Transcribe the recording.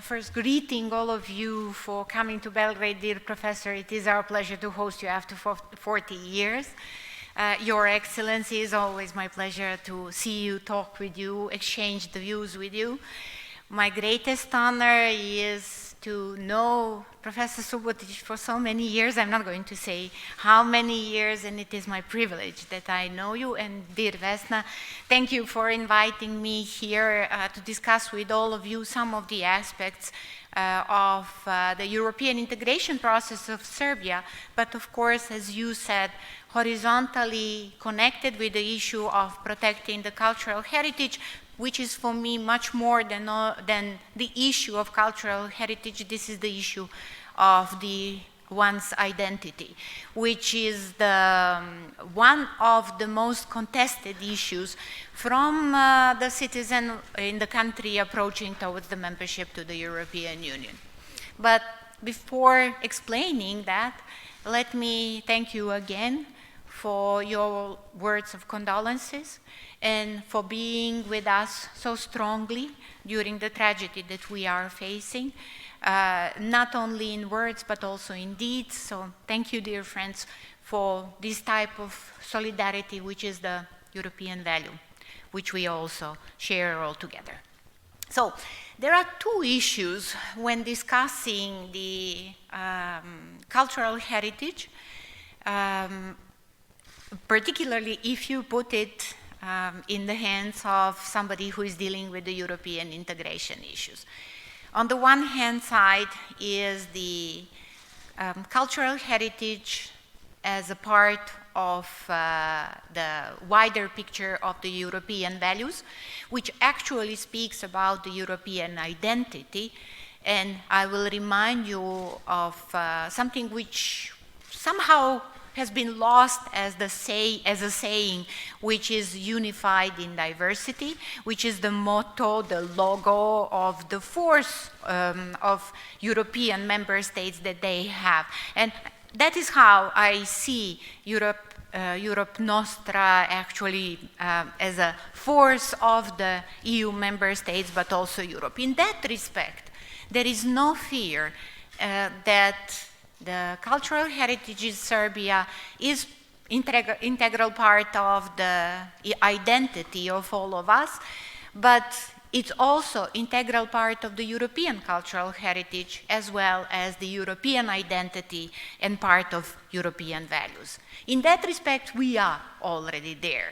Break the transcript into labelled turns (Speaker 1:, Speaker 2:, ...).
Speaker 1: first greeting all of you for coming to Belgrade. Dear Professor, it is our pleasure to host you after 40 years. Your Excellency, it's always my pleasure to see you, talk with you, exchange the views with you. My greatest honor is to know Professor Subotić for so many years. I'm not going to say how many years, and it is my privilege that I know you. And dear Vesna, thank you for inviting me here to discuss with all of you some of the aspects of the European integration process of Serbia, but of course, as you said, horizontally connected with the issue of protecting the cultural heritage, which is for me much more than the issue of cultural heritage. This is the issue of one's identity, which is one of the most contested issues from the citizen in the country approaching towards the membership to the European Union. But before explaining that, let me thank you again for your words of condolences and for being with us so strongly during the tragedy that we are facing, not only in words but also in deeds. So thank you, dear friends, for this type of solidarity, which is the European value, which we also share all together. So there are two issues when discussing the cultural heritage, particularly if you put it in the hands of somebody who is dealing with the European integration issues. On the one hand side is the cultural heritage as a part of the wider picture of the European values, which actually speaks about the European identity. And I will remind you of something which somehow has been lost as a saying, which is unified in diversity, which is the motto, the logo of the force of European member states that they have. And that is how I see Europe Nostra actually as a force of the EU member states, but also Europe. In that respect, there is no fear that the cultural heritage in Serbia is integral part of the identity of all of us, but it's also integral part of the European cultural heritage as well as the European identity and part of European values. In that respect, we are already there.